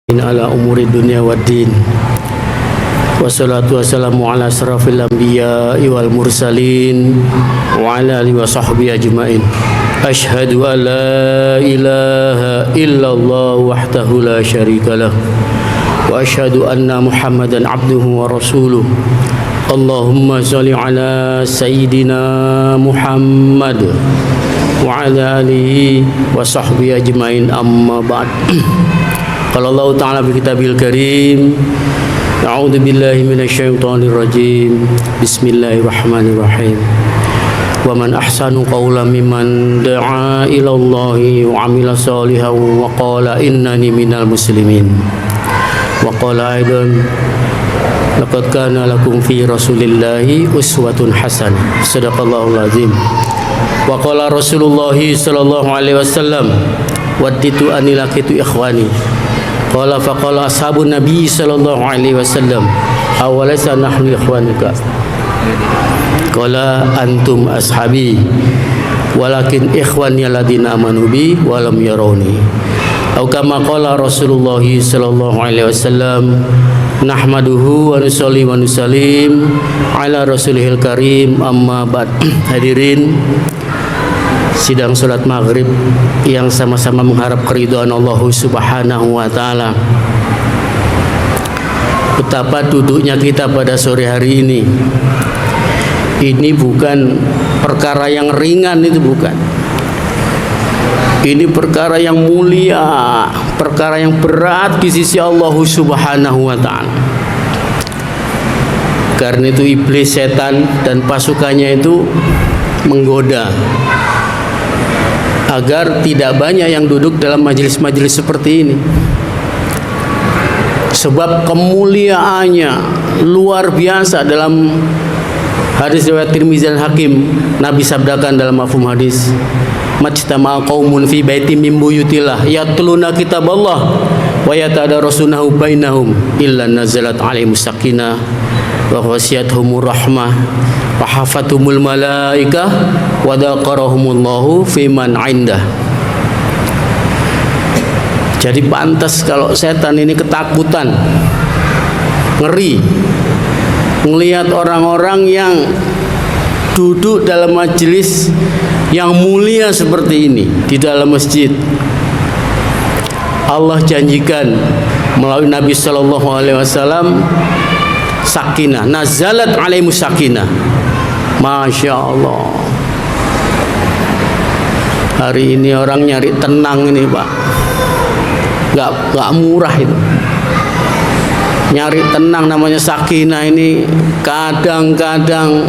ala umuri dunia waddin. Wassalatu wassalamu ala asrafil anbiya'i wal mursalin wa ala alihi wa sahbihi ajma'in. Ashhadu an la ilaha illallah wahdahu la syarika lah wa ashhadu anna Muhammadan abduhu wa rasuluh. Allahumma shalli ala sayyidina Muhammad wa ala alihi wa sahbihi ajma'in, amma ba'd. Qala Allah Ta'ala fi kitabil karim, a'udzu billahi minasyaitonir rajim. Bismillahirrahmanirrahim. Wa man ahsanu qawlan mimman da'a ila Allahi wa 'amila shalihan wa qala innani minal muslimin. Wa qala aidan laqad kana lakum fi rasulillahi uswatun hasanah. Shadaqallahul azim. Wa qala Rasulullah sallallahu alaihi wasallam, wadditu anni laqitu ikhwani. Qala faqala ashabun nabi sallallahu alaihi wasallam, awalaysa nahnu ikhwanuka? Qala antum ashabi walakin ikhwani alladziina amanu bi wa lam yarawni. Atau kama qala Rasulullah sallallahu alaihi wasallam, nahmaduhu wa nusalli wa nusallim ala rasulihil karim, amma ba'd. Hadirin sidang salat maghrib yang sama-sama mengharap keridhaan Allah Subhanahu wa Ta'ala. Betapa duduknya kita pada sore hari ini bukan perkara yang ringan, itu bukan. Ini perkara yang mulia, perkara yang berat di sisi Allah Subhanahu wa Ta'ala. Karena itu iblis, setan dan pasukannya itu menggoda agar tidak banyak yang duduk dalam majelis-majelis seperti ini. Sebab kemuliaannya luar biasa. Dalam hadis riwayat Tirmizi dan Hakim, Nabi sabdakan dalam mafhum hadis, majtama'a qaumun fi baitin min buyutillah yatluna kitaballah wa yatadarasunahu bainahum illa nazalat alaihimus sakinah wa ghashiyatuhumur rahmah wa hafathumul malaikah wa dzaqarahumullahu fiman 'indah. Jadi pantas kalau setan ini ketakutan, ngeri melihat orang-orang yang duduk dalam majelis yang mulia seperti ini di dalam masjid. Allah janjikan melalui Nabi sallallahu alaihi wasallam sakinah, nazalat alaihimus sakinah. Masya Allah. Hari ini orang nyari tenang ini, Pak. Gak murah itu. Nyari tenang namanya sakinah ini kadang-kadang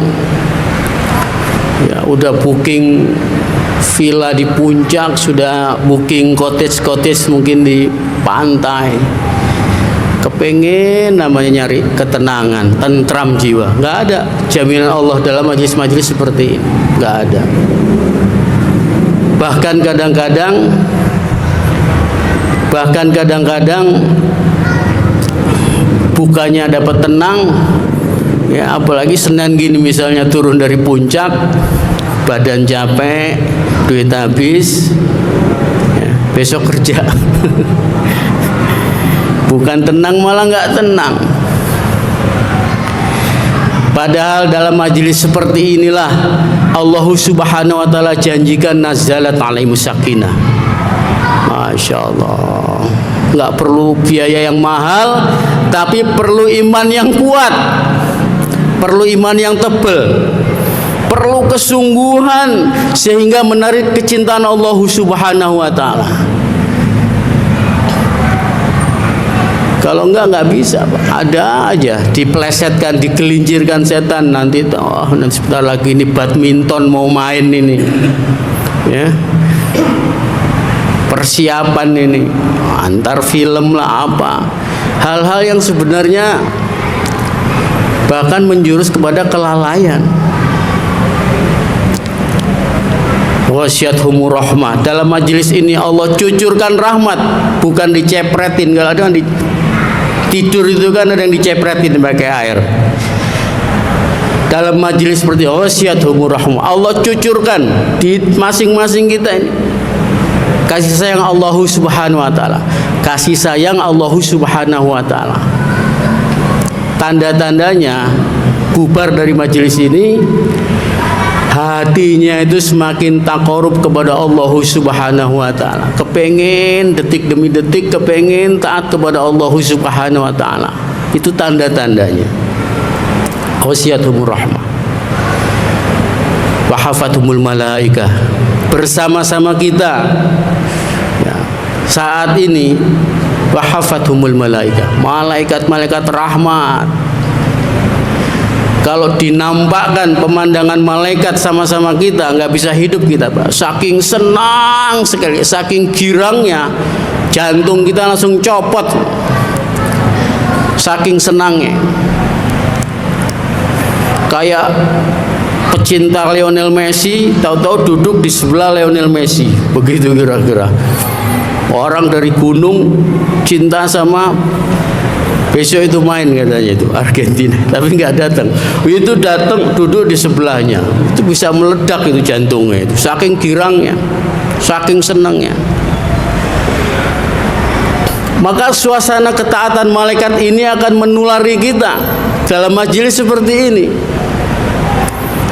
ya udah booking villa di puncak, sudah booking cottage mungkin di pantai. Kepengen namanya nyari ketenangan, tentram jiwa. Nggak ada jaminan Allah dalam majelis-majelis seperti ini. Nggak ada. Bahkan kadang-kadang bukannya dapat tenang, ya apalagi Senin gini misalnya turun dari puncak, badan capek, duit habis, ya, besok kerja. Bukan tenang, malah nggak tenang. Padahal dalam majelis seperti inilah Allah Subhanahu wa Ta'ala janjikan nazalat alaihimus sakinah. Masya Allah. Nggak perlu biaya yang mahal, tapi perlu iman yang kuat, perlu iman yang tebal, perlu kesungguhan sehingga menarik kecintaan Allah Subhanahu wa Ta'ala. Kalau nggak bisa, Pak. Ada aja diplesetkan, digelincirkan setan. Nanti sebentar lagi ini badminton mau main ini, ya. Persiapan ini, antar film lah apa. Hal-hal yang sebenarnya bahkan menjurus kepada kelalaian. Wasyathumur rahmah. Dalam majelis ini Allah cucurkan rahmat, bukan dicepretin. Kalau ada yang tidur itu kan ada yang dicepretin pakai air. Dalam majelis seperti wasyathumur rahmah, Allah cucurkan di masing-masing kita ini kasih sayang Allah Subhanahu wa taala. Kasih sayang Allah Subhanahu wa taala. Tanda-tandanya bubar dari majelis ini, hatinya itu semakin takarub kepada Allah Subhanahu wa taala. Kepengen detik demi detik, kepengen taat kepada Allah Subhanahu wa taala. Itu tanda-tandanya. Wasiatumur rahmah wa hafathumul malaikah, bersama-sama kita ya, saat ini wa hafathumul malaikah, malaikat-malaikat rahmat. Kalau dinampakkan pemandangan malaikat sama-sama kita, nggak bisa hidup kita, Pak. Saking senang sekali, saking girangnya, jantung kita langsung copot. Saking senangnya. Kayak pecinta Lionel Messi, tahu-tahu duduk di sebelah Lionel Messi. Begitu kira-kira. Orang dari gunung cinta sama, besok itu main katanya itu Argentina, tapi nggak datang. Itu datang duduk di sebelahnya, itu bisa meledak itu jantungnya itu, saking girangnya, saking senangnya. Maka suasana ketaatan malaikat ini akan menulari kita dalam majelis seperti ini.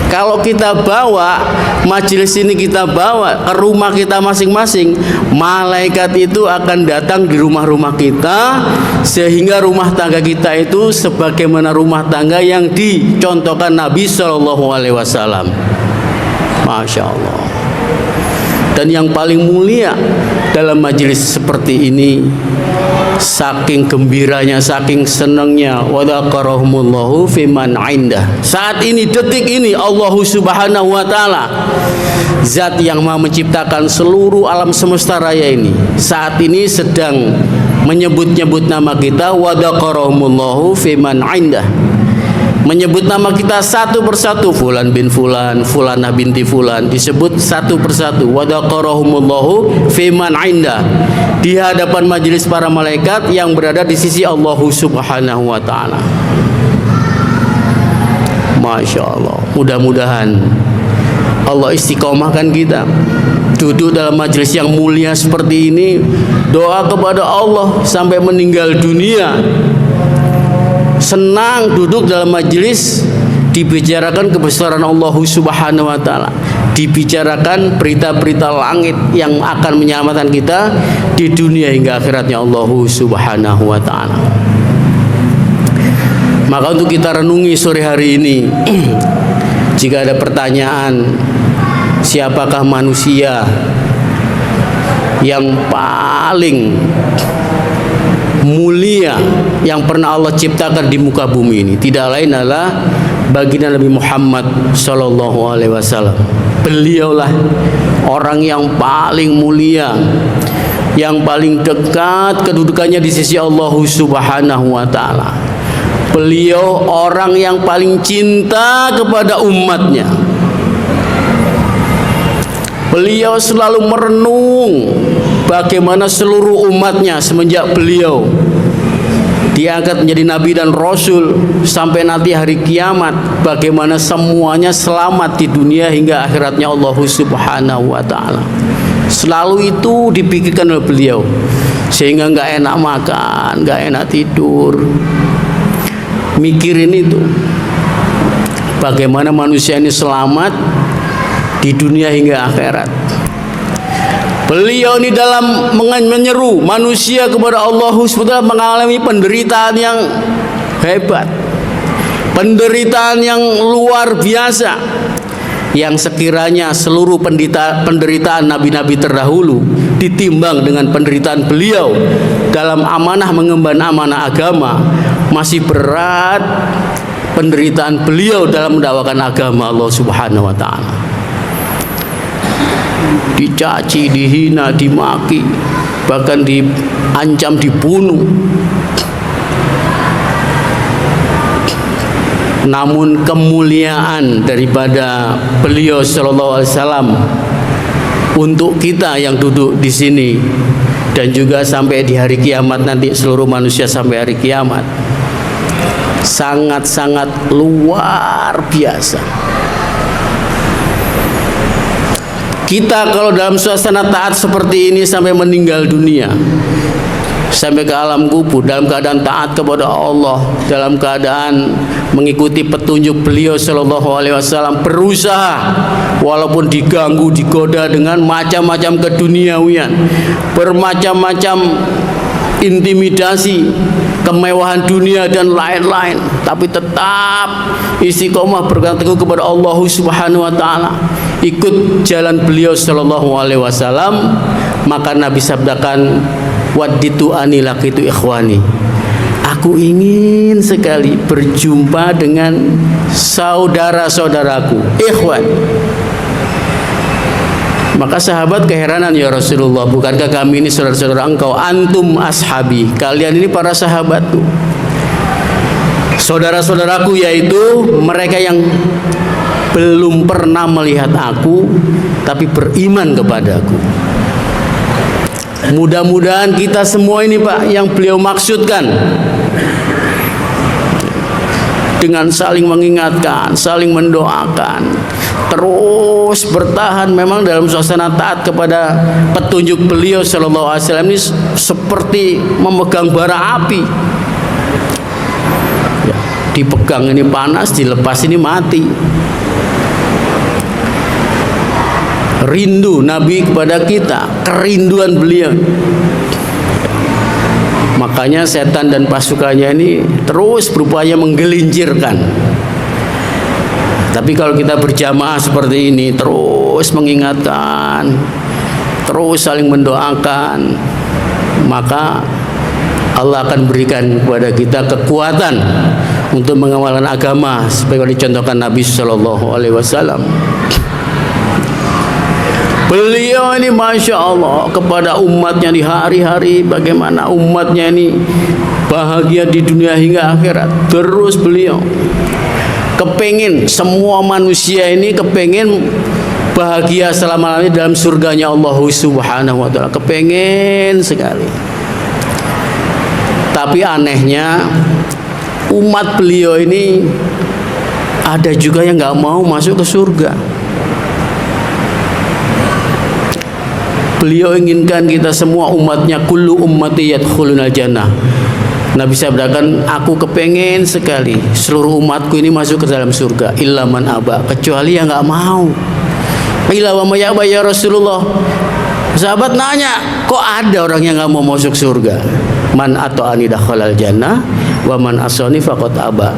Kalau kita bawa majelis ini, kita bawa ke rumah kita masing-masing, malaikat itu akan datang di rumah-rumah kita, sehingga rumah tangga kita itu sebagaimana rumah tangga yang dicontohkan Nabi SAW. Masya Allah. Dan yang paling mulia dalam majelis seperti ini, saking gembiranya, saking senangnya, wa dzakarahumullahu fiman indah. Saat ini, detik ini, Allah Subhanahu wa taala, zat yang Maha menciptakan seluruh alam semesta raya ini, saat ini sedang menyebut-nyebut nama kita, wa dzakarahumullahu fiman indah. Menyebut nama kita satu persatu, fulan bin fulan, fulanah binti fulan, disebut satu persatu. Wa dzakarahumullahu fiman indah, di hadapan majelis para malaikat yang berada di sisi Allah Subhanahu wa taala. Masya Allah. Mudah-mudahan Allah istiqomahkan kita duduk dalam majelis yang mulia seperti ini. Doa kepada Allah sampai meninggal dunia, senang duduk dalam majelis dibicarakan kebesaran Allah Subhanahu wa taala, dibicarakan berita-berita langit yang akan menyelamatkan kita di dunia hingga akhiratnya Allah Subhanahu wa taala. Maka untuk kita renungi sore hari ini, jika ada pertanyaan, siapakah manusia yang paling mulia yang pernah Allah ciptakan di muka bumi ini? Tidak lain adalah baginda Nabi Muhammad sallallahu alaihi wasallam. Beliaulah orang yang paling mulia, yang paling dekat kedudukannya di sisi Allah Subhanahu wa taala. Beliau orang yang paling cinta kepada umatnya. Beliau selalu merenung bagaimana seluruh umatnya semenjak beliau diangkat menjadi nabi dan rasul sampai nanti hari kiamat, bagaimana semuanya selamat di dunia hingga akhiratnya Allah Subhanahu wa taala. Selalu itu dipikirkan oleh beliau, sehingga nggak enak makan, nggak enak tidur, mikirin itu bagaimana manusia ini selamat di dunia hingga akhirat. Beliau ini dalam menyeru manusia kepada Allah SWT mengalami penderitaan yang hebat, penderitaan yang luar biasa, yang sekiranya seluruh penderitaan nabi-nabi terdahulu ditimbang dengan penderitaan beliau dalam amanah mengemban amanah agama, masih berat penderitaan beliau dalam mendakwakan agama Allah Subhanahu wa taala. Dicaci, dihina, dimaki, bahkan diancam dibunuh. Namun kemuliaan daripada beliau sallallahu alaihi wasallam untuk kita yang duduk di sini dan juga sampai di hari kiamat nanti, seluruh manusia sampai hari kiamat, sangat-sangat luar biasa. Kita kalau dalam suasana taat seperti ini sampai meninggal dunia, sampai ke alam kubur dalam keadaan taat kepada Allah, dalam keadaan mengikuti petunjuk beliau sallallahu alaihi wasallam, berusaha walaupun diganggu, digoda dengan macam-macam keduniawian, bermacam-macam intimidasi, kemewahan dunia dan lain-lain, tapi tetap istiqomah berpegang teguh kepada Allah Subhanahu wa taala, ikut jalan beliau sallallahu alaihi wasallam. Maka Nabi sabdakan, waditu ani laqitu ikhwani, aku ingin sekali berjumpa dengan saudara-saudaraku, ikhwan. Maka sahabat keheranan, ya Rasulullah, bukankah kami ini saudara-saudara engkau? Antum ashabi, kalian ini para sahabatku, saudara-saudaraku, yaitu mereka yang belum pernah melihat aku tapi beriman kepadaku. Mudah-mudahan kita semua ini, Pak, yang beliau maksudkan, dengan saling mengingatkan, saling mendoakan, terus bertahan memang dalam suasana taat kepada petunjuk beliau sallallahu alaihi wasallam ini seperti memegang bara api. Ya, dipegang ini panas, dilepas ini mati. Rindu Nabi kepada kita, kerinduan beliau. Makanya setan dan pasukannya ini terus berupaya menggelincirkan. Tapi kalau kita berjamaah seperti ini, terus mengingatkan, terus saling mendoakan, maka Allah akan berikan kepada kita kekuatan untuk mengamalkan agama seperti dicontohkan Nabi Sallallahu Alaihi Wasallam. Beliau ini Masya Allah kepada umatnya di hari-hari, bagaimana umatnya ini bahagia di dunia hingga akhirat. Terus beliau kepengin semua manusia ini kepengin bahagia selama-lamanya dalam surganya Allah Subhanahu wa ta'ala. Kepengin sekali. Tapi anehnya umat beliau ini ada juga yang gak mau masuk ke surga. Beliau inginkan kita semua umatnya, kullu ummati yadkhulunal jannah. Nabi sabdakan, aku kepengen sekali seluruh umatku ini masuk ke dalam surga, illa man aba, kecuali yang nggak mau. Illa wa may yaba ya Rasulullah. Sahabat nanya, kok ada orang yang nggak mau masuk surga? Man ata'ani dakhalal jannah wa man asani faqad aba.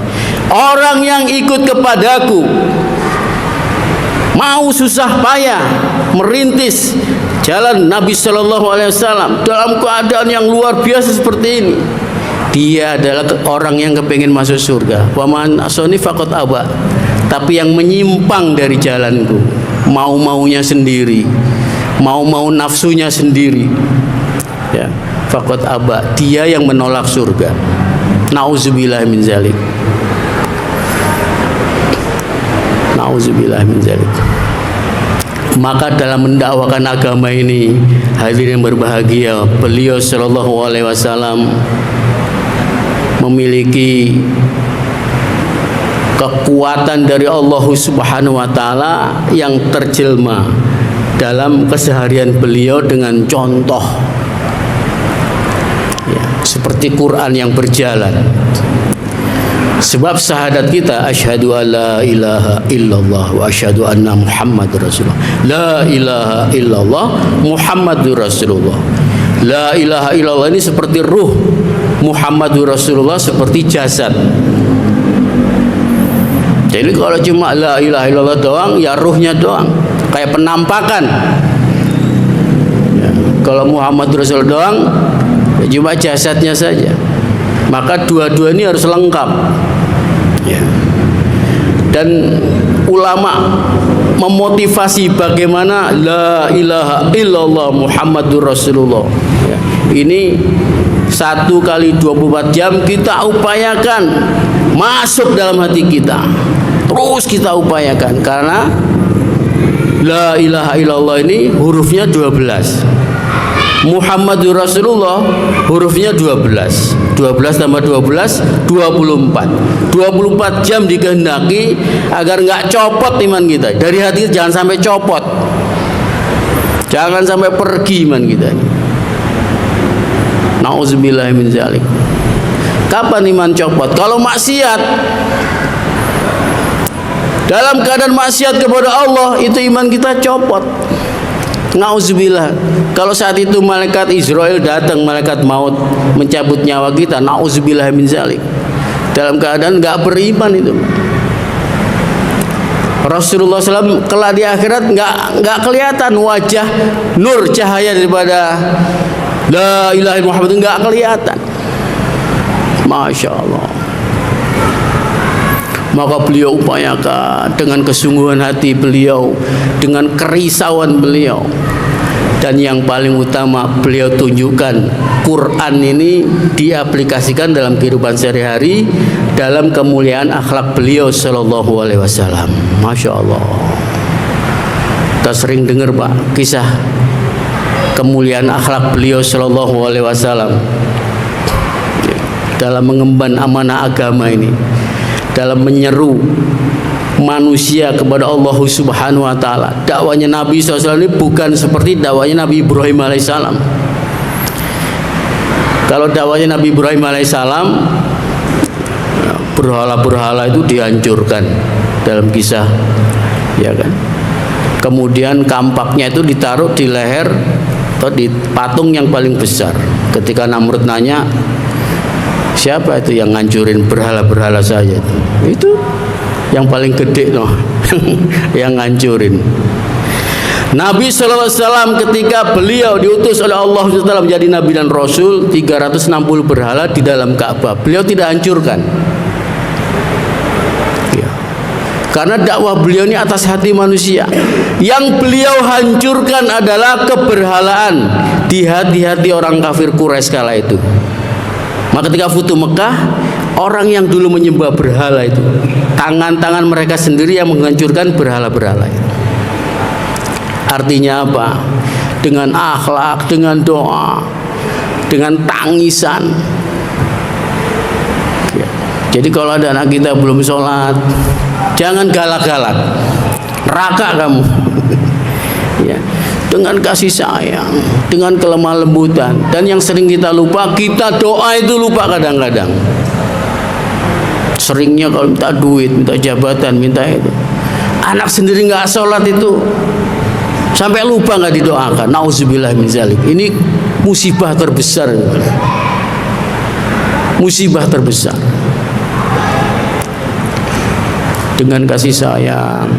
Orang yang ikut kepadaku, mau susah payah merintis jalan Nabi Sallallahu Alaihi Wasallam dalam keadaan yang luar biasa seperti ini, dia adalah orang yang kepengen masuk surga. Waman asoni faqad aba. Tapi yang menyimpang dari jalanku, mau-maunya sendiri, mau-mau nafsunya sendiri, ya, faqad aba, dia yang menolak surga. Nauzubillah min zalik. Nauzubillah min zalik. Maka dalam mendakwakan agama ini, hadirin berbahagia, beliau Sallallahu Alaihi Wasallam memiliki kekuatan dari Allah Subhanahu Wa Taala yang terjelma dalam keseharian beliau dengan contoh, ya, seperti Quran yang berjalan. Sebab syahadat kita, asyhadu alla ilaha illallah wa asyhadu anna Muhammadur Rasulullah. La ilaha illallah Muhammadur Rasulullah. La ilaha illallah ini seperti ruh, Muhammadur Rasulullah seperti jasad. Jadi kalau cuma la ilaha illallah doang, ya ruhnya doang, kayak penampakan. Ya, kalau Muhammadur Rasulullah doang, ya cuma jasadnya saja. Maka dua-dua ini harus lengkap, ya. Dan ulama memotivasi bagaimana la ilaha illallah Muhammadur Rasulullah, ya. Ini 1 kali 24 jam kita upayakan masuk dalam hati kita, terus kita upayakan, karena la ilaha illallah ini hurufnya 12, Muhammadur Rasulullah hurufnya 12. 12 tambah 12 24. 24 jam dikehendaki agar nggak copot iman kita dari hati, jangan sampai copot. Jangan sampai pergi iman kita ini. Nauzubillah min zalik. Kapan iman copot? Kalau maksiat. Dalam keadaan maksiat kepada Allah, itu iman kita copot. Nauzubillah. Kalau saat itu malaikat Israel datang, malaikat maut mencabut nyawa kita, nauzubillah min zalik. Dalam keadaan enggak beriman itu. Rasulullah SAW kelak di akhirat enggak kelihatan wajah nur cahaya daripada la ilaha illallah Muhammad, enggak kelihatan. Masya Allah. Maka beliau upayakan dengan kesungguhan hati beliau, dengan kerisauan beliau, dan yang paling utama beliau tunjukkan Quran ini diaplikasikan dalam kehidupan sehari-hari, dalam kemuliaan akhlak beliau sallallahu alaihi wasallam. Masya Allah. Kita sering dengar Pak kisah kemuliaan akhlak beliau sallallahu alaihi wasallam dalam mengemban amanah agama ini, dalam menyeru manusia kepada Allah Subhanahu wa taala. Dakwanya Nabi SAW ini bukan seperti dakwanya Nabi Ibrahim alaihissalam. Kalau dakwanya Nabi Ibrahim alaihissalam, berhala-berhala itu dihancurkan dalam kisah, ya kan. Kemudian kampaknya itu ditaruh di leher atau di patung yang paling besar. Ketika Namrud nanya, siapa itu yang ngancurin berhala-berhala saya? Itu yang paling gede loh, yang ngancurin. Nabi SAW ketika beliau diutus oleh Allah SWT menjadi Nabi dan Rasul, 360 berhala di dalam Ka'bah beliau tidak hancurkan ya. Karena dakwah beliau ini atas hati manusia. Yang beliau hancurkan adalah keberhalaan di hati-hati orang kafir Quraisy kala itu. Maka ketika Futuh Mekah, orang yang dulu menyembah berhala itu, tangan-tangan mereka sendiri yang menghancurkan berhala-berhala itu. Artinya apa? Dengan akhlak, dengan doa, dengan tangisan ya. Jadi kalau ada anak kita belum sholat, jangan galak-galak, raka kamu ya. Dengan kasih sayang, dengan kelemah lembutan. Dan yang sering kita lupa, kita doa itu lupa kadang-kadang. Seringnya kalau minta duit, minta jabatan, minta itu, anak sendiri nggak sholat itu sampai lupa nggak didoakan. Nauzubillah min zalik. Ini musibah terbesar, musibah terbesar. Dengan kasih sayang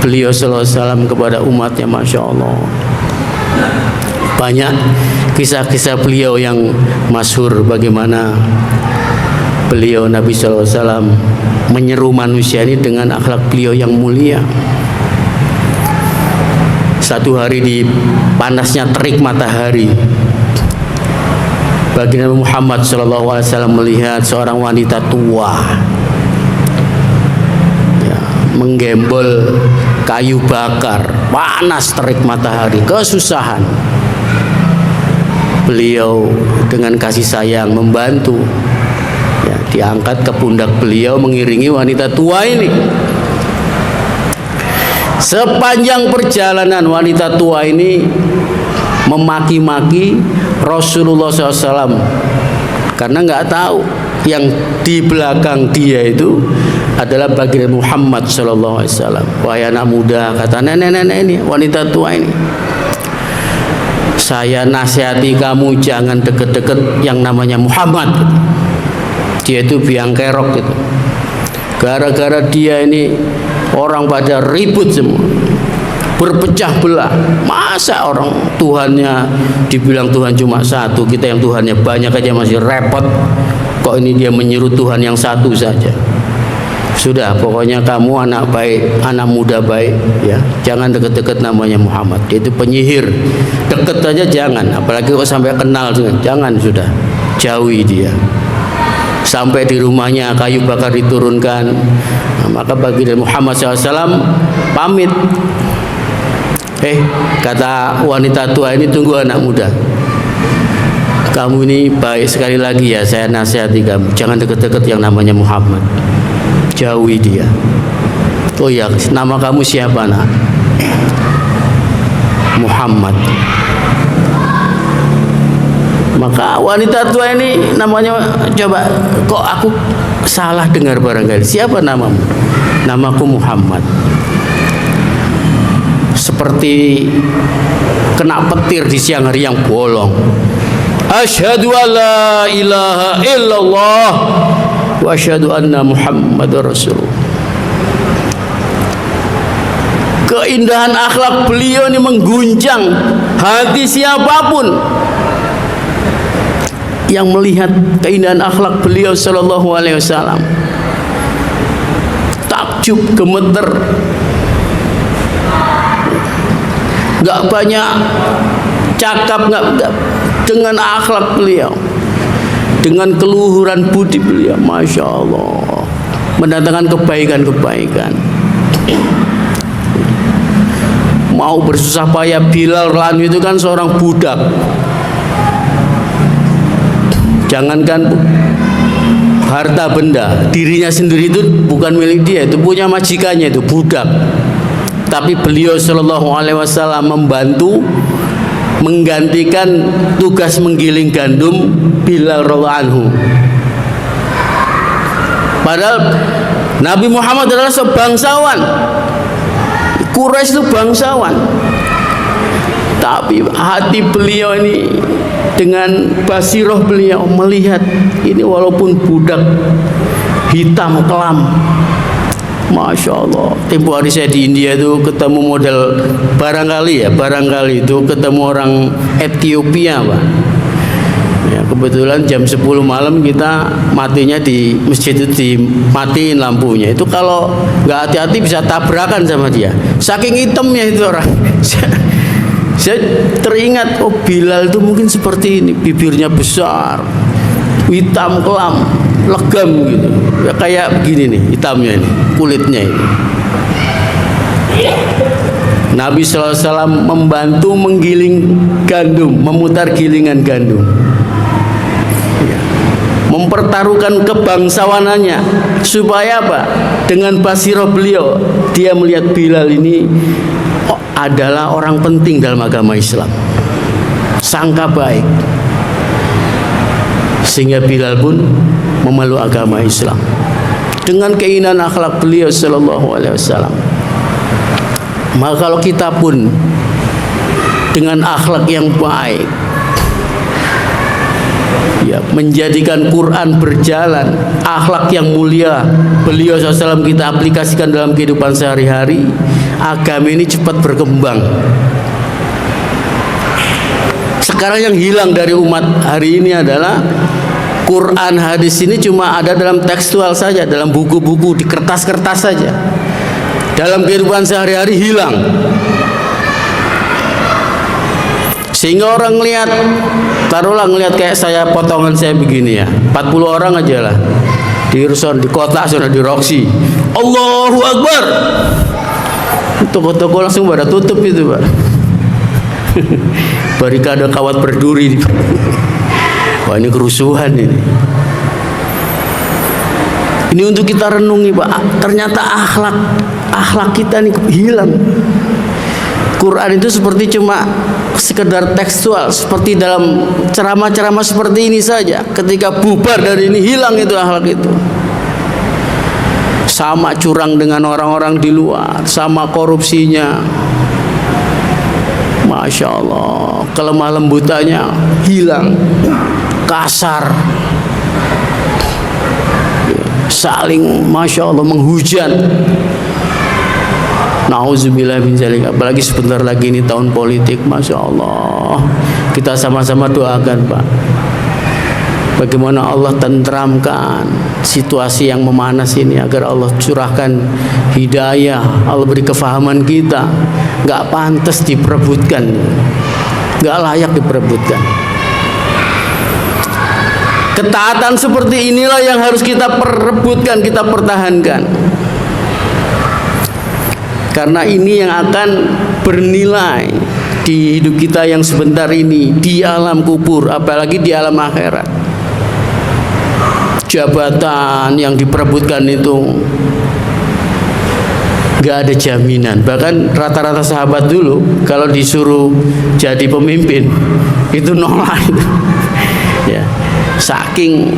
beliau sallallahu alaihi wasallam kepada umatnya, masya Allah. Banyak kisah-kisah beliau yang masyhur, bagaimana beliau Nabi sallallahu alaihi wasallam menyeru manusia ini dengan akhlak beliau yang mulia. Satu hari di panasnya terik matahari, baginda Muhammad sallallahu alaihi wasallam melihat seorang wanita tua ya, menggembol kayu bakar, panas terik matahari, kesusahan. Beliau dengan kasih sayang membantu ya, diangkat ke pundak beliau, mengiringi wanita tua ini. Sepanjang perjalanan wanita tua ini memaki-maki Rasulullah SAW karena nggak tahu yang di belakang dia itu adalah baginda Muhammad SAW. Wahai anak muda, kata nenek-nenek ini, wanita tua ini, saya nasihati kamu jangan deket-deket yang namanya Muhammad. Dia itu biang kerok gitu. Gara-gara dia ini orang pada ribut semua, berpecah belah. Masa orang Tuhannya dibilang Tuhan cuma satu, kita yang Tuhannya banyak aja masih repot. Kok ini dia menyuruh Tuhan yang satu saja? Sudah, pokoknya kamu anak baik, anak muda baik ya, jangan deket-deket namanya Muhammad. Dia itu penyihir. Deket aja jangan, apalagi kok sampai kenal dengan, jangan, sudah jauhi dia. Sampai di rumahnya kayu bakar diturunkan. Nah, maka baginda Muhammad SAW pamit. Kata wanita tua ini, tunggu anak muda, kamu ini baik, sekali lagi ya saya nasihati kamu, jangan deket-deket yang namanya Muhammad, jauhi dia. Oh ya, nama kamu siapa nak? Muhammad. Maka wanita tua ini namanya, coba, kok aku salah dengar barangkali. Siapa namamu? Namaku Muhammad. Seperti kena petir di siang hari yang bolong. Asyhadu an la ilaha illallah wa asyhadu anna Muhammadar Rasulullah. Keindahan akhlak beliau ini mengguncang hati siapapun yang melihat keindahan akhlak beliau sallallahu alaihi wasallam. Takjub, gemeter. Enggak banyak cakap, enggak, dengan akhlak beliau, dengan keluhuran budi beliau, masya Allah, mendatangkan kebaikan-kebaikan. Mau bersusah payah, Bilal radhiyallahu itu kan seorang budak. Jangankan harta benda, dirinya sendiri itu bukan milik dia, itu punya majikannya, itu budak. Tapi beliau sallallahu alaihi wasallam membantu menggantikan tugas menggiling gandum Bilal radhiyallahu anhu. Padahal Nabi Muhammad adalah sebangsawan, Quraisy itu bangsawan, tapi hati beliau ini dengan basiroh beliau melihat ini walaupun budak hitam kelam, masya Allah. Tempo hari saya di India itu ketemu model, barangkali itu ketemu orang Ethiopia, Pak. Ya, kebetulan jam 10 malam kita matinya di masjid itu dimatiin lampunya. Itu kalau nggak hati-hati bisa tabrakan sama dia. Saking hitamnya itu orang. Saya teringat, oh Bilal itu mungkin seperti ini, bibirnya besar, hitam kelam, legam gitu, ya, kayak begini nih hitamnya ini, kulitnya ini. Nabi sallallahu alaihi wasallam membantu menggiling gandum, memutar gilingan gandum, ya, mempertaruhkan kebangsawanannya supaya apa? Dengan basirah beliau, dia melihat Bilal ini adalah orang penting dalam agama Islam, sangka baik, sehingga Bilal pun memeluk agama Islam dengan keindahan akhlak beliau sallallahu alaihi wasallam. Maka kalau kita pun dengan akhlak yang baik, ya, menjadikan Quran berjalan, akhlak yang mulia beliau SAW kita aplikasikan dalam kehidupan sehari-hari, agama ini cepat berkembang. Sekarang yang hilang dari umat hari ini adalah Quran, hadis ini cuma ada dalam tekstual saja, dalam buku-buku, di kertas-kertas saja. Dalam kehidupan sehari-hari hilang. Sehingga orang ngelihat, taruhlah ngelihat kayak saya, potongan saya begini ya, 40 orang aja lah di Ruson, di kota sudah di Roxy, Allahu Akbar, toko-toko langsung pada tutup itu, Pak. Barikade kawat berduri. Wah, ini kerusuhan ini. Ini untuk kita renungi, Pak. Ternyata akhlak kita ini hilang. Quran itu seperti cuma sekedar tekstual, seperti dalam ceramah-ceramah seperti ini saja. Ketika bubar dari ini, hilang itu akhlak itu. Sama curang dengan orang-orang di luar, sama korupsinya, masya Allah, kelemah lembutannya hilang, kasar, saling masya Allah menghujat. Nauzubillah min dzalik. Apalagi sebentar lagi ini tahun politik, masya Allah. Kita sama-sama doakan, Pak, bagaimana Allah tentramkan situasi yang memanas ini, agar Allah curahkan hidayah, Allah beri kefahaman kita. Gak pantas diperebutkan, gak layak diperebutkan. Ketaatan seperti inilah yang harus kita perebutkan, kita pertahankan. Karena ini yang akan bernilai di hidup kita yang sebentar ini, di alam kubur, apalagi di alam akhirat. Jabatan yang diperebutkan itu nggak ada jaminan. Bahkan rata-rata sahabat dulu kalau disuruh jadi pemimpin itu nolak ya, saking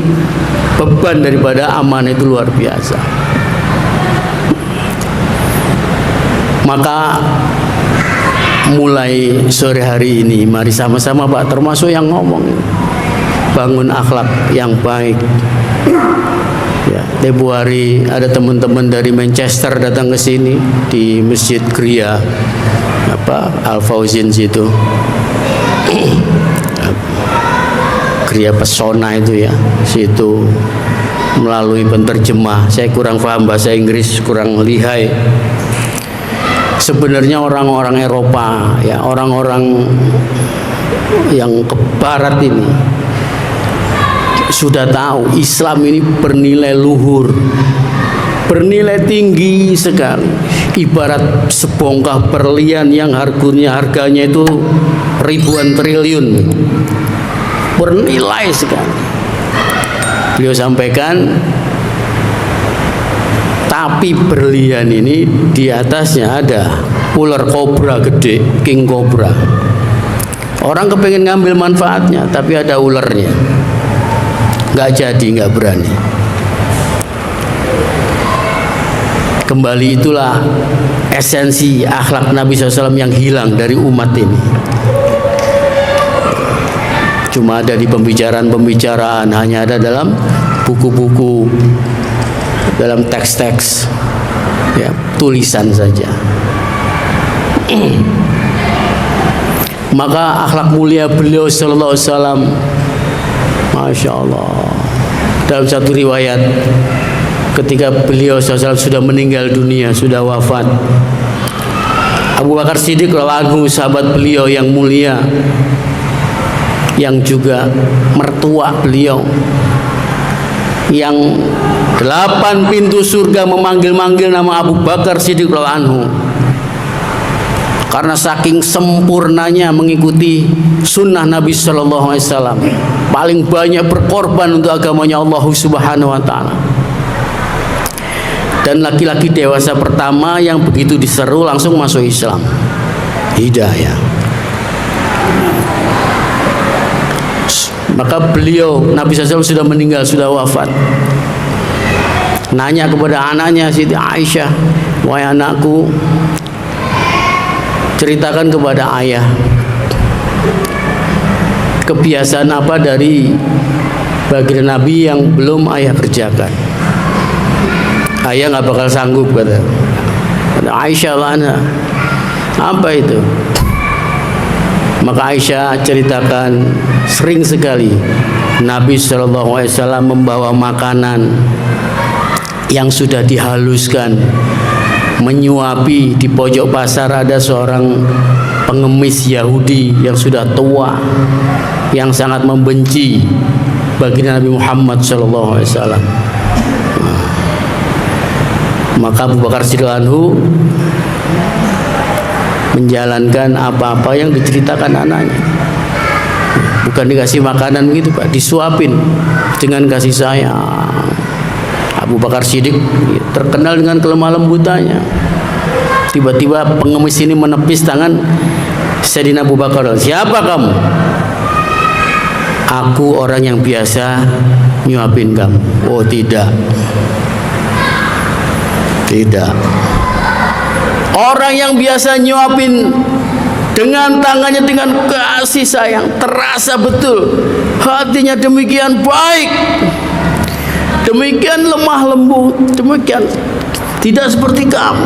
beban daripada amanah itu luar biasa. Maka mulai sore hari ini mari sama-sama Pak, termasuk yang ngomong, bangun akhlak yang baik ya. Tempo hari ada teman-teman dari Manchester datang ke sini di Masjid Gria Al Fauzin situ Gria Pesona itu ya, situ melalui penterjemah. Saya kurang paham bahasa Inggris, kurang lihai. Sebenarnya orang-orang Eropa ya, orang-orang yang ke barat ini sudah tahu Islam ini bernilai luhur, bernilai tinggi sekali. Ibarat sebongkah berlian yang harganya itu ribuan triliun, bernilai sekali. Beliau sampaikan, tapi berlian ini di atasnya ada ular kobra gede, king kobra. Orang kepengen ngambil manfaatnya, tapi ada ularnya. Nggak jadi, nggak berani. Kembali itulah esensi akhlak Nabi SAW yang hilang dari umat ini. Cuma ada di pembicaraan-pembicaraan, hanya ada dalam buku-buku, dalam teks-teks ya, tulisan saja. Maka akhlak mulia beliau sallallahu alaihi wasallam, Masya Allah, dalam satu riwayat ketika beliau sallallahu sudah meninggal dunia, sudah wafat, Abu Bakar Siddiq radhiyallahu anhu, sahabat beliau yang mulia, yang juga mertua beliau, yang 8 pintu surga memanggil-manggil nama Abu Bakar Siddiq radhiyallahu anhu karena saking sempurnanya mengikuti sunnah Nabi Sallallahu Alaihi Wasallam, paling banyak berkorban untuk agamanya Allah Subhanahu Wa Taala, dan laki-laki dewasa pertama yang begitu diseru langsung masuk Islam, hidayah. Maka beliau Nabi SAW sudah meninggal, sudah wafat. Nanya kepada anaknya Siti Aisyah, wahai anakku, ceritakan kepada ayah kebiasaan apa dari baginda Nabi yang belum ayah kerjakan. Ayah nggak bakal sanggup, kata Aisyah, mana apa itu? Maka Aisyah ceritakan, sering sekali Nabi SAW membawa makanan yang sudah dihaluskan, menyuapi. Di pojok pasar ada seorang pengemis Yahudi yang sudah tua, yang sangat membenci baginda Nabi Muhammad SAW. Maka Abu Bakar Siddiq anhu menjalankan apa-apa yang diceritakan anaknya. Bukan dikasih makanan begitu Pak, disuapin dengan kasih sayang. Abu Bakar Siddiq terkenal dengan kelemah lembutannya. Tiba-tiba pengemis ini menepis tangan Sayyidina Abu Bakar. Siapa kamu? Aku orang yang biasa nyuapin kamu. Oh tidak, tidak. Orang yang biasa nyuapin dengan tangannya dengan kasih sayang, terasa betul hatinya demikian baik, demikian lemah lembut, demikian tidak seperti kamu.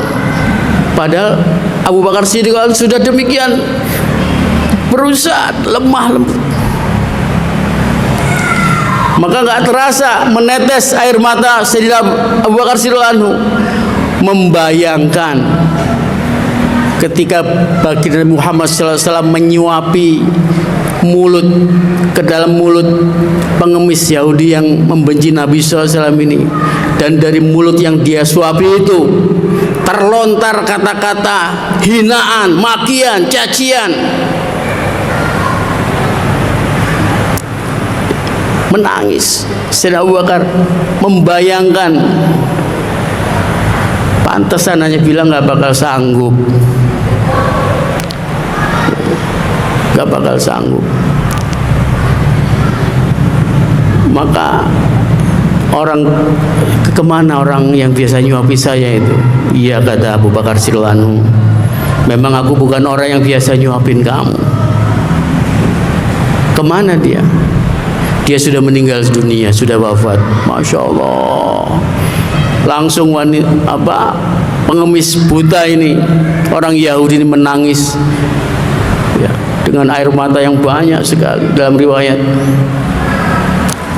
Padahal Abu Bakar Siddiq sudah demikian berusaha lemah lembut. Maka nggak terasa menetes air mata Sayyidina Abu Bakar Siddiq anhu, membayangkan ketika baginda Muhammad SAW menyuapi mulut ke dalam mulut pengemis Yahudi yang membenci Nabi SAW ini, dan dari mulut yang dia suapi itu terlontar kata-kata hinaan, makian, cacian. Menangis Sayyidina Abu Bakar membayangkan Pantesan hanya bilang nggak bakal sanggup, nggak bakal sanggup. Maka kemana orang yang biasa nyuapi saya itu? Iya, kata Abu Bakar Silwanu, memang aku bukan orang yang biasa nyuapin kamu. Kemana dia? Dia sudah meninggal dunia, sudah wafat. Masya Allah. Langsung pengemis buta ini, orang Yahudi ini menangis ya, dengan air mata yang banyak sekali. Dalam riwayat,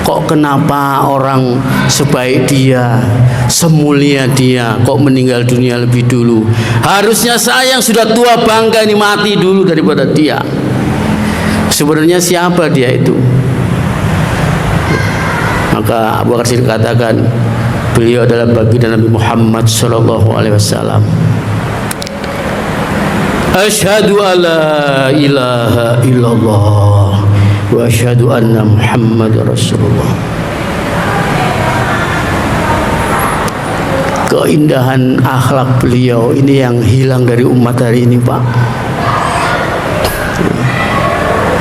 kok kenapa orang sebaik dia, semulia dia, kok meninggal dunia lebih dulu? Harusnya saya yang sudah tua bangga ini mati dulu daripada dia. Sebenarnya siapa dia itu? Maka Abu Bakar Siddiq katakan, beliau adalah baginda Nabi Muhammad sallallahu alaihi wasallam. Asyhadu alla ilaha illallah wa asyhadu anna Muhammadar Rasulullah. Keindahan akhlak beliau ini yang hilang dari umat hari ini, Pak.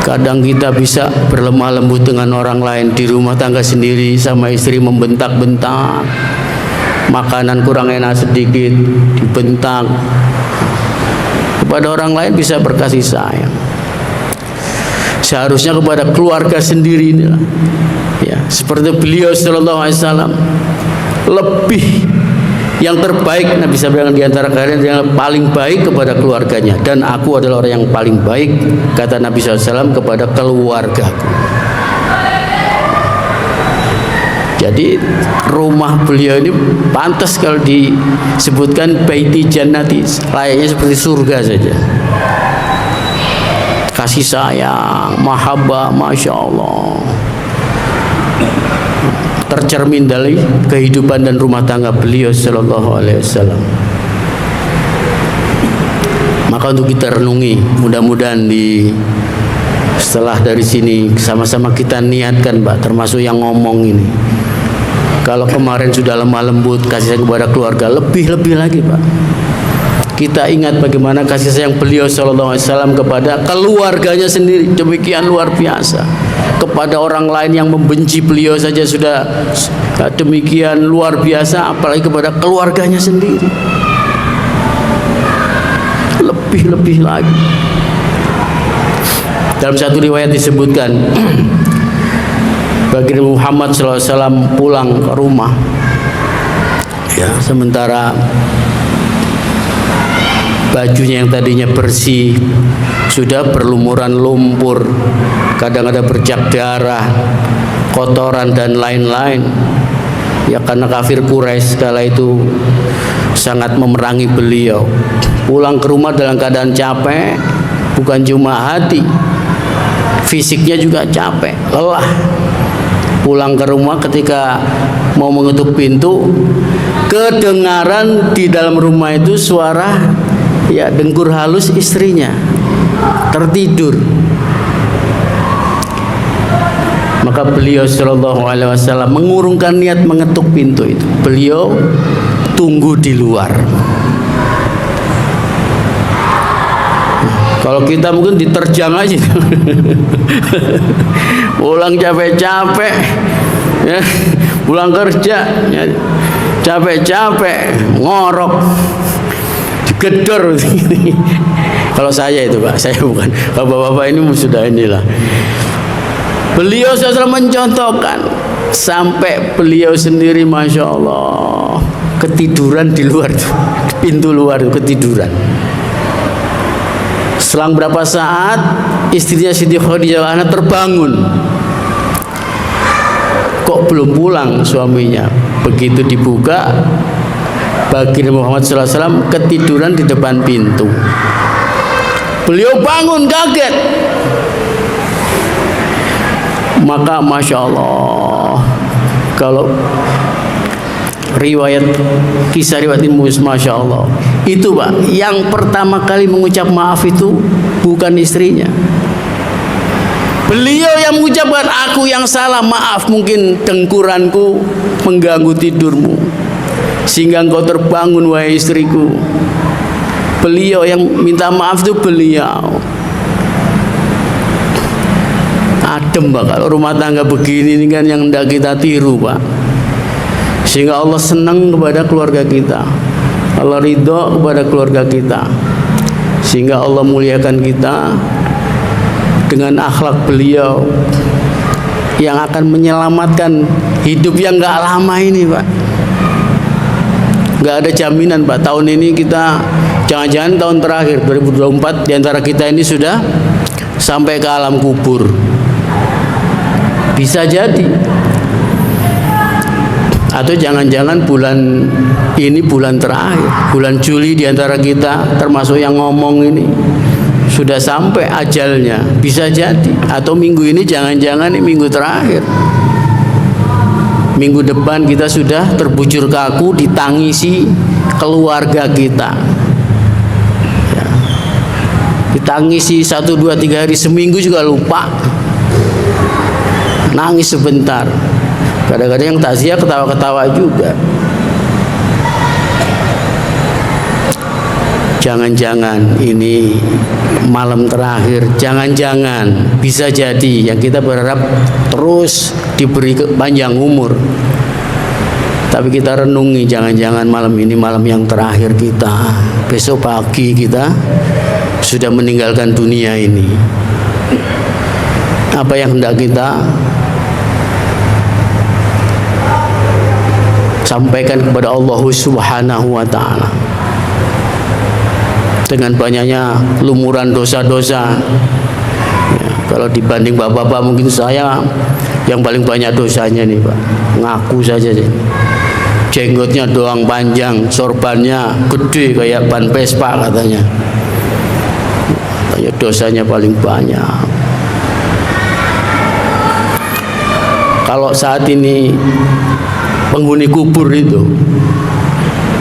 Kadang kita bisa berlemah lembut dengan orang lain, di rumah tangga sendiri sama istri membentak-bentak, makanan kurang enak sedikit dibentak. Kepada orang lain bisa berkasih sayang. Seharusnya kepada keluarga sendiri inilah, ya, seperti beliau sallallahu alaihi wasallam, lebih yang terbaik Nabi SAW di antara kalian yang paling baik kepada keluarganya, dan aku adalah orang yang paling baik, kata Nabi SAW, kepada keluargaku. Jadi rumah beliau ini pantas kalau disebutkan baiti jannati, layaknya seperti surga saja. Kasih sayang, mahabbah, masya Allah, tercermin dari kehidupan dan rumah tangga beliau sallallahu alaihi wasallam. Maka untuk kita renungi, mudah-mudahan setelah dari sini sama-sama kita niatkan, Pak, termasuk yang ngomong ini. Kalau kemarin sudah lemah lembut kasih sayang kepada keluarga, lebih-lebih lagi, Pak. Kita ingat bagaimana kasih sayang beliau sallallahu alaihi wasallam kepada keluarganya sendiri, demikian luar biasa. Kepada orang lain yang membenci beliau saja sudah demikian luar biasa, apalagi kepada keluarganya sendiri. Lebih-lebih lagi. Dalam satu riwayat disebutkan, baginda Muhammad SAW pulang ke rumah, ya, sementara bajunya yang tadinya bersih sudah berlumuran lumpur, kadang ada bercak darah, kotoran dan lain-lain. Ya, karena kafir Quraisy kala itu sangat memerangi beliau. Pulang ke rumah dalam keadaan capek, bukan cuma hati, fisiknya juga capek, lelah. Pulang ke rumah, ketika mau mengetuk pintu, kedengaran di dalam rumah itu suara, ya, dengkur halus istrinya tertidur. Maka beliau sallallahu alaihi wasallam mengurungkan niat mengetuk pintu itu. Beliau tunggu di luar. Kalau kita mungkin diterjang aja. Pulang capek-capek, ya, pulang kerja, ya, capek-capek, ngorok, digedor. Kalau saya itu, Pak, saya bukan. Kalau bapak-bapak ini sudah inilah. Beliau SAW mencontohkan sampai beliau sendiri, masya Allah, ketiduran di luar, pintu luar ketiduran. Selang berapa saat istrinya Siti Khadijah terbangun. Kok belum pulang suaminya? Begitu dibuka, baginda Muhammad SAW ketiduran di depan pintu. Beliau bangun kaget. Maka masya Allah, kalau riwayat kisah riwayat ini, masya Allah, itu, Pak, yang pertama kali mengucap maaf itu bukan istrinya. Beliau yang mengucapkan, aku yang salah, maaf, mungkin dengkuranku mengganggu tidurmu. sehingga engkau terbangun wahai istriku. Beliau yang minta maaf itu beliau. Adem Pak, kalau rumah tangga begini ini kan yang hendak kita tiru Pak, sehingga Allah senang kepada keluarga kita, Allah ridho kepada keluarga kita, sehingga Allah muliakan kita dengan akhlak beliau yang akan menyelamatkan hidup yang gak lama ini Pak. Gak ada jaminan Pak, tahun ini kita jangan-jangan tahun terakhir 2024 diantara kita ini sudah sampai ke alam kubur. Bisa jadi. Atau jangan-jangan bulan ini bulan terakhir, bulan Juli diantara kita termasuk yang ngomong ini sudah sampai ajalnya, bisa jadi. Atau minggu ini jangan-jangan ini minggu terakhir, minggu depan kita sudah terbujur kaku ditangisi keluarga kita ya. Ditangisi 1, 2, 3 hari, seminggu juga lupa, nangis sebentar, kadang-kadang yang takziah ketawa-ketawa juga. Jangan-jangan ini malam terakhir, jangan-jangan bisa jadi yang kita berharap terus diberi panjang umur, tapi kita renungi jangan-jangan malam ini malam yang terakhir kita, besok pagi kita sudah meninggalkan dunia ini. Apa yang hendak kita sampaikan kepada Allah Subhanahu wa ta'ala? Dengan banyaknya lumuran dosa-dosa ya, kalau dibanding bapak-bapak mungkin saya yang paling banyak dosanya nih Pak, ngaku saja sih. Jenggotnya doang panjang, sorbannya gede kayak ban Vespa katanya. Kayak dosanya paling banyak. Kalau saat ini penghuni kubur itu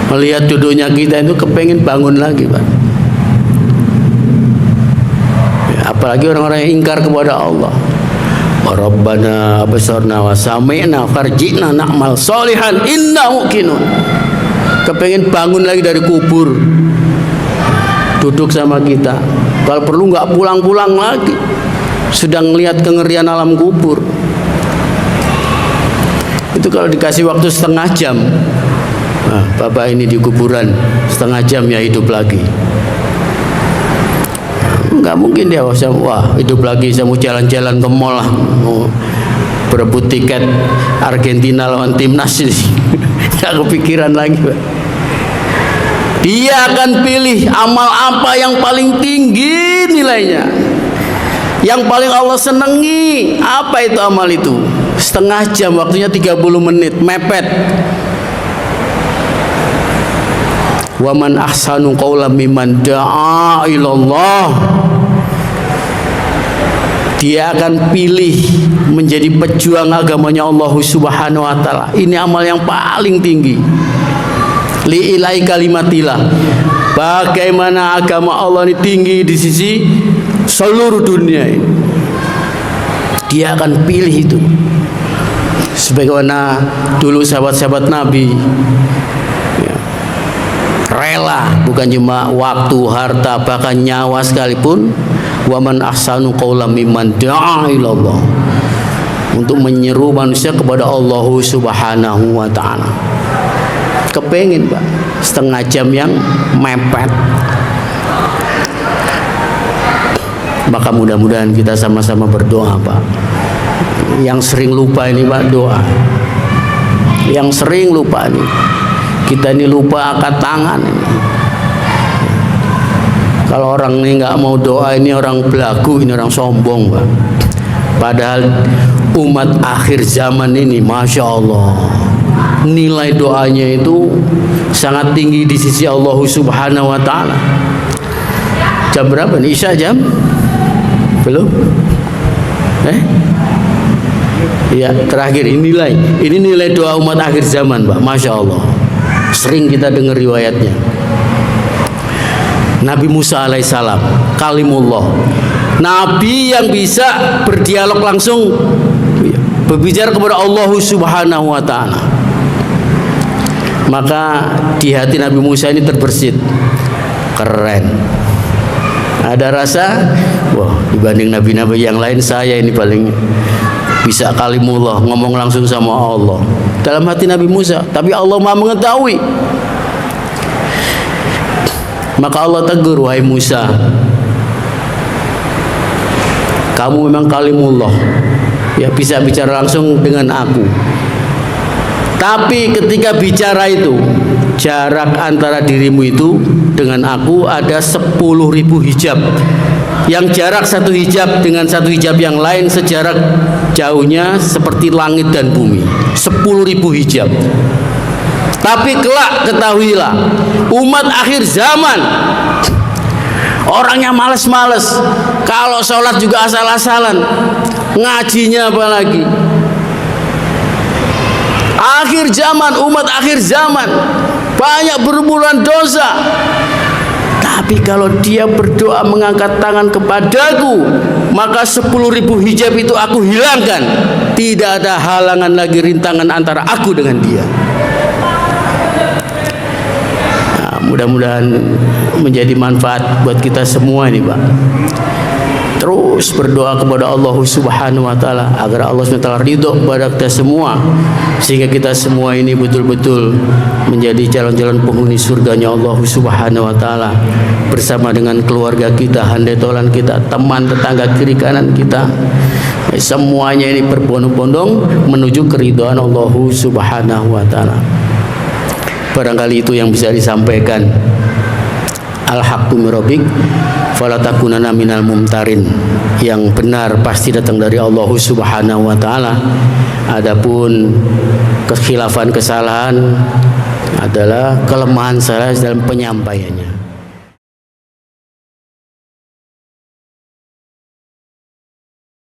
melihat jodohnya kita itu kepengen bangun lagi Pak. Apalagi orang-orang yang ingkar kepada Allah. Rabbana absarna wa sami'na farji'na na'mal sholihan inna muqinun. Kepengen bangun lagi dari kubur, duduk sama kita. Kalau perlu nggak pulang-pulang lagi, sudah ngelihat kengerian alam kubur. Itu kalau dikasih waktu setengah jam, nah, bapak ini di kuburan setengah jam ya hidup lagi. Nggak mungkin dia wah hidup lagi, saya mau jalan-jalan ke mall lah, mau berebut tiket Argentina lawan timnas ini. Nggak kepikiran lagi Pak. Dia akan pilih amal apa yang paling tinggi nilainya, yang paling Allah senangi. Apa itu amal itu? Setengah jam, waktunya 30 menit, mepet. Wa man ahsanu qawlan mimman da'a ilallah. Dia akan pilih menjadi pejuang agamanya Allah Subhanahu wa ta'ala. Ini amal yang paling tinggi. Li ilai kalimatillah. Bagaimana agama Allah ini tinggi di sisi seluruh dunia ini. Dia akan pilih itu. Sebagaimana dulu sahabat-sahabat Nabi ya, rela, bukan cuma waktu, harta, bahkan nyawa sekalipun. Wa man ahsanu qawlan mimman da'a ilallah, untuk menyeru manusia kepada Allah Subhanahu wa ta'ala. Kepengen Pak, setengah jam yang mepet. Maka mudah-mudahan kita sama-sama berdoa Pak. Yang sering lupa ini Pak, doa. Yang sering lupa nih, kita ini lupa angkat tangan ini. Kalau orang ini nggak mau doa, ini orang belagu, ini orang sombong Pak. Padahal umat akhir zaman ini, Masya Allah, nilai doanya itu sangat tinggi di sisi Allah Subhanahu wa ta'ala. Jam berapa nih? Isya jam? Belum? Ya, terakhir ini nilai doa umat akhir zaman Pak, Masya Allah. Sering kita dengar riwayatnya. Nabi Musa alaihissalam, kalimullah, Nabi yang bisa berdialog langsung, berbicara kepada Allah Subhanahu wa ta'ala. Maka di hati Nabi Musa ini terbersit, keren. Ada rasa, wah dibanding nabi-nabi yang lain saya ini paling bisa kalimullah, ngomong langsung sama Allah. Dalam hati Nabi Musa, tapi Allah Maha mengetahui. Maka Allah tegur, wahai Musa, kamu memang kalimullah, ya bisa bicara langsung dengan aku. Tapi ketika bicara itu, jarak antara dirimu itu dengan aku ada 10.000 hijab. Yang jarak satu hijab dengan satu hijab yang lain sejarak jauhnya seperti langit dan bumi. 10.000 hijab. Tapi kelak ketahuilah, umat akhir zaman orangnya males-males, kalau sholat juga asal-asalan, ngajinya apalagi. Akhir zaman, umat akhir zaman banyak berbulan dosa. Tapi kalau dia berdoa mengangkat tangan kepadaku, maka 10.000 hijab itu aku hilangkan. Tidak ada halangan lagi, rintangan antara aku dengan dia. Nah, mudah-mudahan menjadi manfaat buat kita semua ini, Pak. Terus berdoa kepada Allah Subhanahu wa taala agar Allah Subhanahu wa taala ridho kepada kita semua, sehingga kita semua ini betul-betul menjadi calon-calon penghuni surganya Allah Subhanahu wa taala, bersama dengan keluarga kita, handai tolan kita, teman tetangga kiri kanan kita. Semuanya ini berbondong-bondong menuju keridhaan Allah Subhanahu wa taala. Barangkali itu yang bisa disampaikan. Al-haqqu min rabbik fala takunanna minal mumtarin. Yang benar pasti datang dari Allah Subhanahu wa taala. Adapun kekhilafan, kesalahan adalah kelemahan saya dalam penyampaiannya.